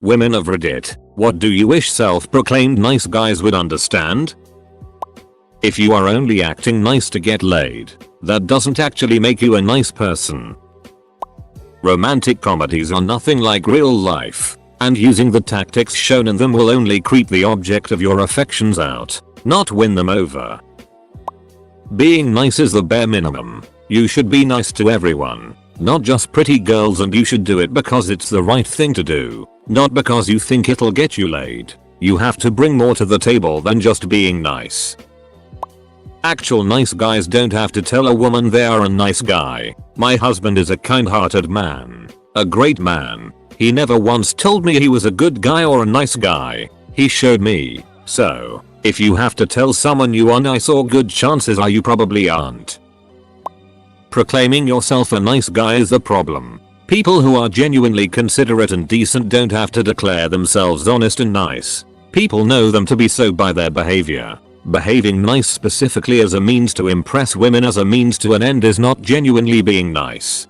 Women of Reddit, what do you wish self-proclaimed nice guys would understand? If you are only acting nice to get laid, that doesn't actually make you a nice person. Romantic comedies are nothing like real life, and using the tactics shown in them will only creep the object of your affections out, not win them over. Being nice is the bare minimum. You should be nice to everyone, not just pretty girls, and you should do it because it's the right thing to do, not because you think it'll get you laid. You have to bring more to the table than just being nice. Actual nice guys don't have to tell a woman they are a nice guy. My husband is a kind-hearted man. A great man. He never once told me he was a good guy or a nice guy. He showed me. So, if you have to tell someone you are nice or good, chances are you probably aren't. Proclaiming yourself a nice guy is the problem. People who are genuinely considerate and decent don't have to declare themselves honest and nice. People know them to be so by their behavior. Behaving nice specifically as a means to impress women as a means to an end is not genuinely being nice.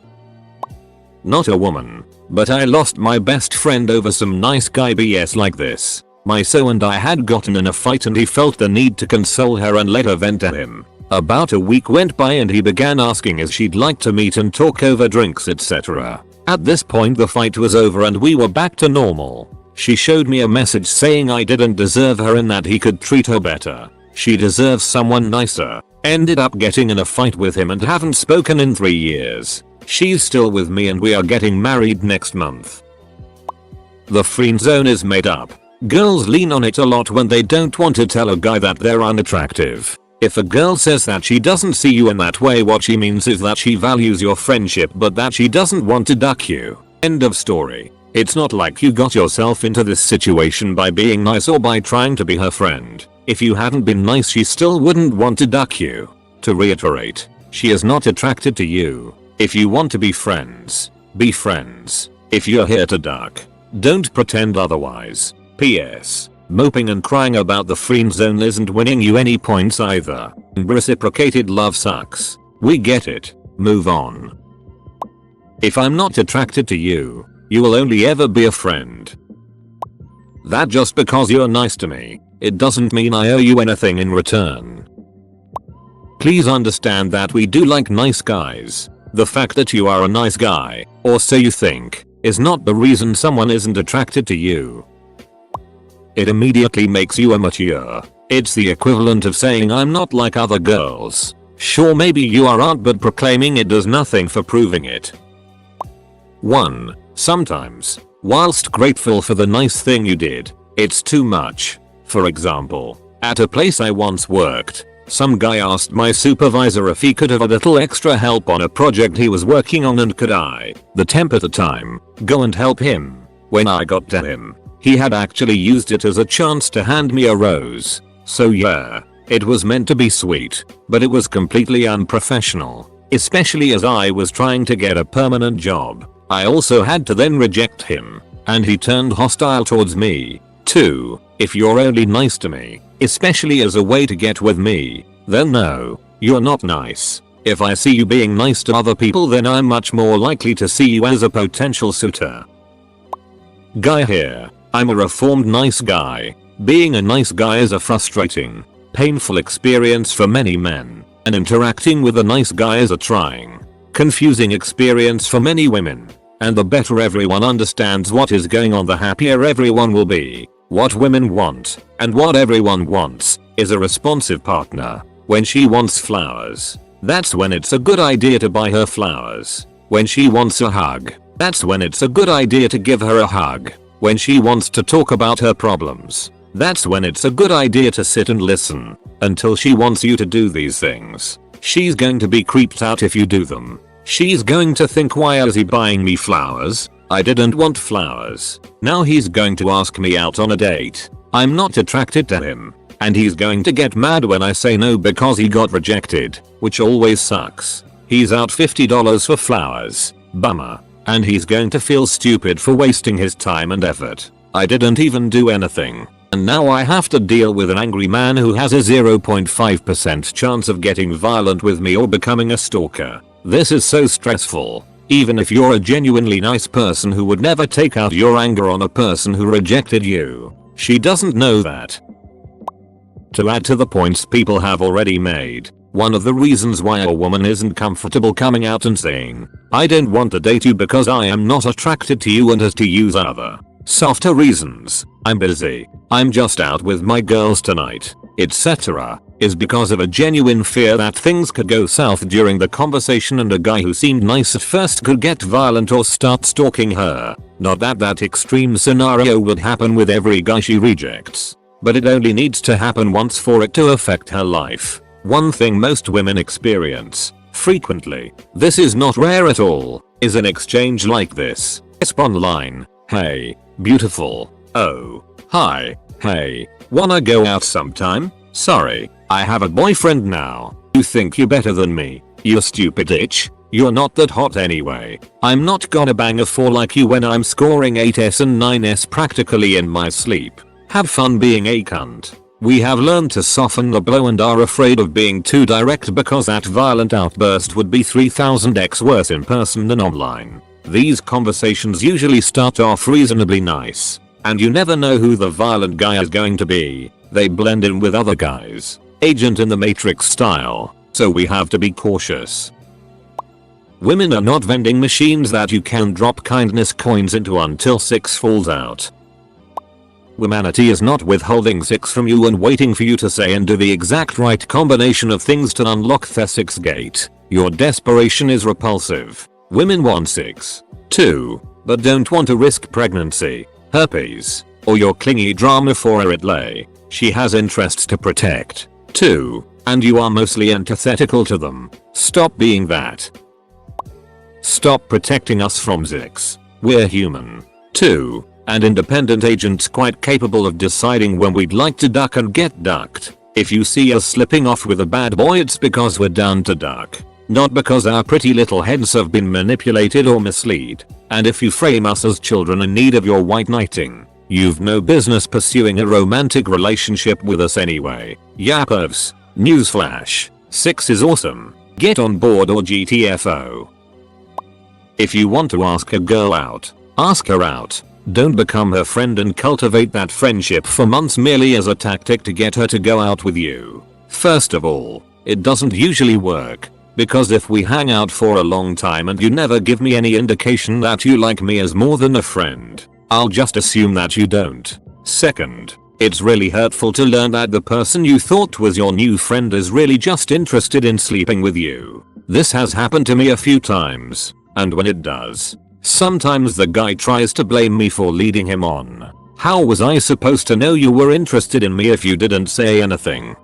Not a woman, but I lost my best friend over some nice guy BS like this. My so and I had gotten in a fight and he felt the need to console her and let her vent to him. About a week went by and he began asking if she'd like to meet and talk over drinks, etc. At this point the fight was over and we were back to normal. She showed me a message saying I didn't deserve her and that he could treat her better. She deserves someone nicer. Ended up getting in a fight with him and haven't spoken in 3 years. She's still with me and we are getting married next month. The friend zone is made up. Girls lean on it a lot when they don't want to tell a guy that they're unattractive. If a girl says that she doesn't see you in that way, what she means is that she values your friendship but that she doesn't want to duck you. End of story. It's not like you got yourself into this situation by being nice or by trying to be her friend. If you hadn't been nice, she still wouldn't want to duck you. To reiterate, she is not attracted to you. If you want to be friends, be friends. If you're here to duck, don't pretend otherwise. P.S. Moping and crying about the friend zone isn't winning you any points either. Reciprocated love sucks. We get it. Move on. If I'm not attracted to you, you will only ever be a friend. That just because you're nice to me, it doesn't mean I owe you anything in return. Please understand that we do like nice guys. The fact that you are a nice guy, or so you think, is not the reason someone isn't attracted to you. It immediately makes you immature. It's the equivalent of saying I'm not like other girls. Sure, maybe you aren't, but proclaiming it does nothing for proving it. 1. Sometimes, whilst grateful for the nice thing you did, it's too much. For example, at a place I once worked, some guy asked my supervisor if he could have a little extra help on a project he was working on, and could I, the temp at the time, go and help him. When I got to him, he had actually used it as a chance to hand me a rose. So yeah, it was meant to be sweet, but it was completely unprofessional, especially as I was trying to get a permanent job. I also had to then reject him, and he turned hostile towards me. 2. If you're only nice to me, especially as a way to get with me, then no, you're not nice. If I see you being nice to other people, then I'm much more likely to see you as a potential suitor. Guy here. I'm a reformed nice guy. Being a nice guy is a frustrating, painful experience for many men, and interacting with a nice guy is a trying, confusing experience for many women. And the better everyone understands what is going on, the happier everyone will be. What women want, and what everyone wants, is a responsive partner. When she wants flowers, that's when it's a good idea to buy her flowers. When she wants a hug, that's when it's a good idea to give her a hug. When she wants to talk about her problems, that's when it's a good idea to sit and listen. Until she wants you to do these things, she's going to be creeped out if you do them. She's going to think, why is he buying me flowers? I didn't want flowers. Now he's going to ask me out on a date. I'm not attracted to him. And he's going to get mad when I say no because he got rejected, which always sucks. He's out $50 for flowers. Bummer. And he's going to feel stupid for wasting his time and effort. I didn't even do anything. And now I have to deal with an angry man who has a 0.5% chance of getting violent with me or becoming a stalker. This is so stressful. Even if you're a genuinely nice person who would never take out your anger on a person who rejected you. She doesn't know that. To add to the points people have already made, one of the reasons why a woman isn't comfortable coming out and saying, "I don't want to date you because I am not attracted to you," and has to use other, softer reasons, "I'm busy, I'm just out with my girls tonight," etc., is because of a genuine fear that things could go south during the conversation and a guy who seemed nice at first could get violent or start stalking her. Not that that extreme scenario would happen with every guy she rejects, but it only needs to happen once for it to affect her life. One thing most women experience frequently, this is not rare at all, is an exchange like this. It's online. "Hey, beautiful. Oh, hi. Hey, wanna go out sometime? Sorry, I have a boyfriend now. You think you're better than me? You stupid itch. You're not that hot anyway. I'm not gonna bang a 4 like you when I'm scoring 8s and 9s practically in my sleep. Have fun being a cunt." We have learned to soften the blow and are afraid of being too direct because that violent outburst would be 3000x worse in person than online. These conversations usually start off reasonably nice, and you never know who the violent guy is going to be. They blend in with other guys, Agent in the Matrix style, so we have to be cautious. Women are not vending machines that you can drop kindness coins into until 6 falls out. Humanity is not withholding 6 from you and waiting for you to say and do the exact right combination of things to unlock the 6 gate. Your desperation is repulsive. Women want 6, too, but don't want to risk pregnancy, herpes, or your clingy drama for her at lay. She has interests to protect, too, and you are mostly antithetical to them. Stop being that. Stop protecting us from 6. We're human, too, and independent agents quite capable of deciding when we'd like to duck and get ducked. If you see us slipping off with a bad boy, it's because we're down to duck, not because our pretty little heads have been manipulated or misled. And if you frame us as children in need of your white knighting, you've no business pursuing a romantic relationship with us anyway. Yappers. Newsflash. 6 is awesome. Get on board or GTFO. If you want to ask a girl out, ask her out. Don't become her friend and cultivate that friendship for months merely as a tactic to get her to go out with you. First of all, it doesn't usually work, because if we hang out for a long time and you never give me any indication that you like me as more than a friend, I'll just assume that you don't. Second, it's really hurtful to learn that the person you thought was your new friend is really just interested in sleeping with you. This has happened to me a few times, and when it does, sometimes the guy tries to blame me for leading him on. How was I supposed to know you were interested in me if you didn't say anything?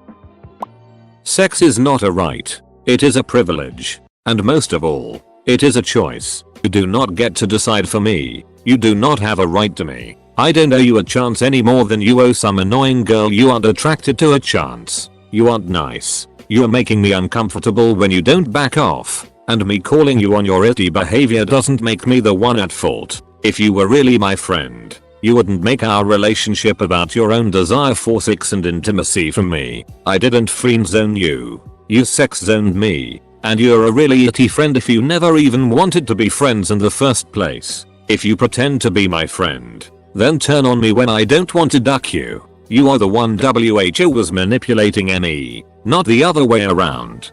Sex is not a right. It is a privilege. And most of all, it is a choice. You do not get to decide for me. You do not have a right to me. I don't owe you a chance any more than you owe some annoying girl you aren't attracted to a chance. You aren't nice. You are making me uncomfortable when you don't back off. And me calling you on your itty behavior doesn't make me the one at fault. If you were really my friend, you wouldn't make our relationship about your own desire for sex and intimacy from me. I didn't friend zone you. You sex zoned me. And you're a really itty friend if you never even wanted to be friends in the first place. If you pretend to be my friend, then turn on me when I don't want to duck you. You are the one WHO was manipulating me, not the other way around.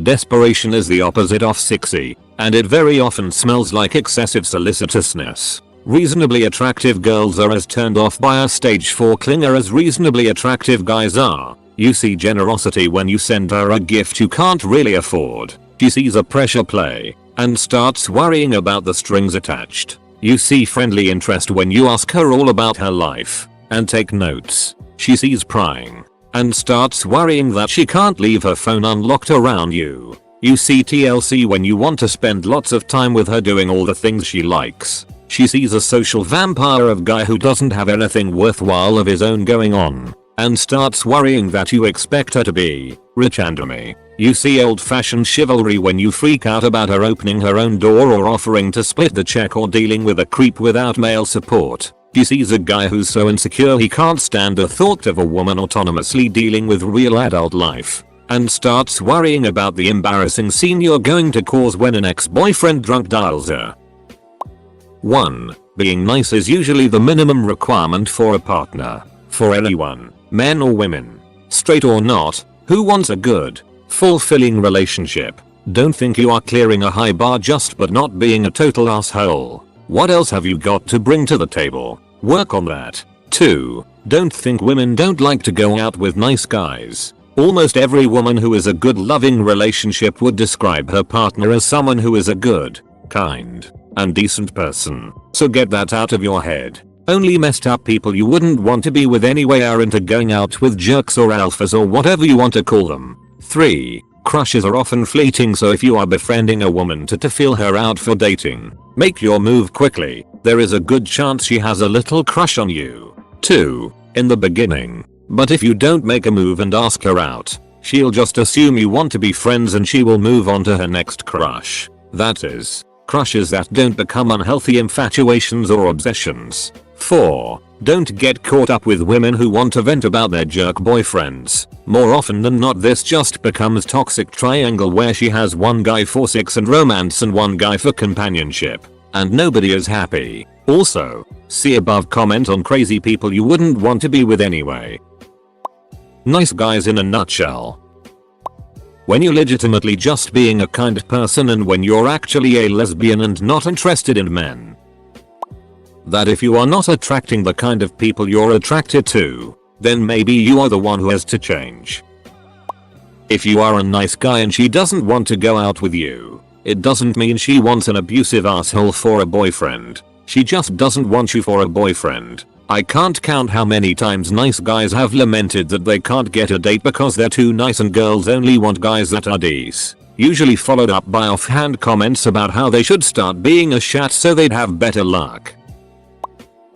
Desperation is the opposite of sexy, and it very often smells like excessive solicitousness. Reasonably attractive girls are as turned off by a stage 4 clinger as reasonably attractive guys are. You see generosity when you send her a gift you can't really afford. She sees a pressure play and starts worrying about the strings attached. You see friendly interest when you ask her all about her life and take notes. She sees prying and starts worrying that she can't leave her phone unlocked around you. You see TLC when you want to spend lots of time with her doing all the things she likes. She sees a social vampire of guy who doesn't have anything worthwhile of his own going on and starts worrying that you expect her to be rich and me. You see old-fashioned chivalry when you freak out about her opening her own door or offering to split the check or dealing with a creep without male support. She sees a guy who's so insecure he can't stand the thought of a woman autonomously dealing with real adult life and starts worrying about the embarrassing scene you're going to cause when an ex-boyfriend drunk dials her. 1. Being nice is usually the minimum requirement for a partner. For anyone, men or women, straight or not, who wants a good, fulfilling relationship. Don't think you are clearing a high bar just but not being a total asshole. What else have you got to bring to the table? Work on that. 2. Don't think women don't like to go out with nice guys. Almost every woman who is a good loving relationship would describe her partner as someone who is a good, kind, and decent person. So get that out of your head. Only messed up people you wouldn't want to be with anyway are into going out with jerks or alphas or whatever you want to call them. 3. Crushes are often fleeting, so if you are befriending a woman to feel her out for dating, make your move quickly. There is a good chance she has a little crush on you. 2. In the beginning. But if you don't make a move and ask her out, she'll just assume you want to be friends and she will move on to her next crush. That is, crushes that don't become unhealthy infatuations or obsessions. 4. Don't get caught up with women who want to vent about their jerk boyfriends. More often than not this just becomes toxic triangle where she has one guy for sex and romance and one guy for companionship. And nobody is happy. Also, see above comment on crazy people you wouldn't want to be with anyway. Nice guys in a nutshell. When you're legitimately just being a kind person and when you're actually a lesbian and not interested in men. That if you are not attracting the kind of people you're attracted to, then maybe you are the one who has to change. If you are a nice guy and she doesn't want to go out with you, it doesn't mean she wants an abusive asshole for a boyfriend. She just doesn't want you for a boyfriend. I can't count how many times nice guys have lamented that they can't get a date because they're too nice and girls only want guys that are dece. Usually followed up by offhand comments about how they should start being a shat so they'd have better luck.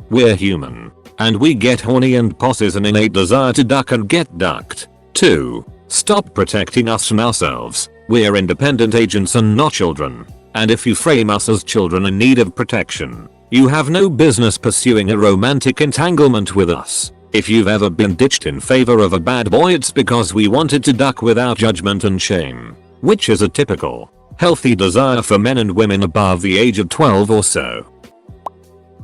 We're human. And we get horny and possess an innate desire to duck and get ducked. 2. Stop protecting us from ourselves. We're independent agents and not children. And if you frame us as children in need of protection, you have no business pursuing a romantic entanglement with us. If you've ever been ditched in favor of a bad boy, it's because we wanted to duck without judgment and shame, which is a typical, healthy desire for men and women above the age of 12 or so.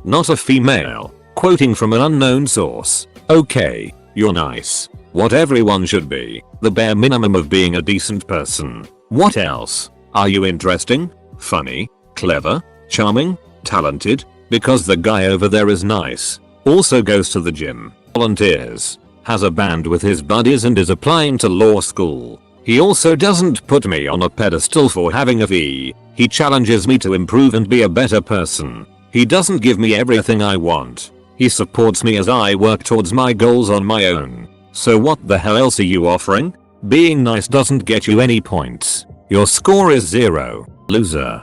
Not a female. Quoting from an unknown source. Okay, you're nice. What everyone should be. The bare minimum of being a decent person. What else? Are you interesting? Funny? Clever? Charming? Talented? Because the guy over there is nice. Also goes to the gym. Volunteers. Has a band with his buddies and is applying to law school. He also doesn't put me on a pedestal for having a V. He challenges me to improve and be a better person. He doesn't give me everything I want. He supports me as I work towards my goals on my own. So what the hell else are you offering? Being nice doesn't get you any points. Your score is 0. Loser.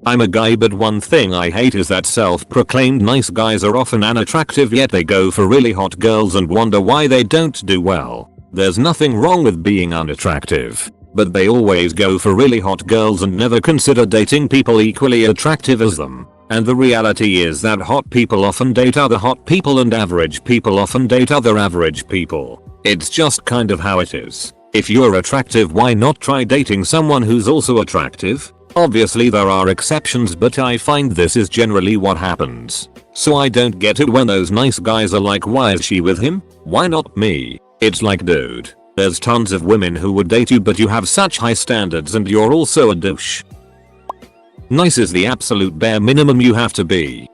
I'm a guy, but one thing I hate is that self-proclaimed nice guys are often unattractive, yet they go for really hot girls and wonder why they don't do well. There's nothing wrong with being unattractive, but they always go for really hot girls and never consider dating people equally attractive as them. And the reality is that hot people often date other hot people and average people often date other average people. It's just kind of how it is. If you're attractive, why not try dating someone who's also attractive? Obviously there are exceptions, but I find this is generally what happens. So I don't get it when those nice guys are like, why is she with him? Why not me? It's like, dude, there's tons of women who would date you, but you have such high standards and you're also a douche. Nice is the absolute bare minimum you have to be.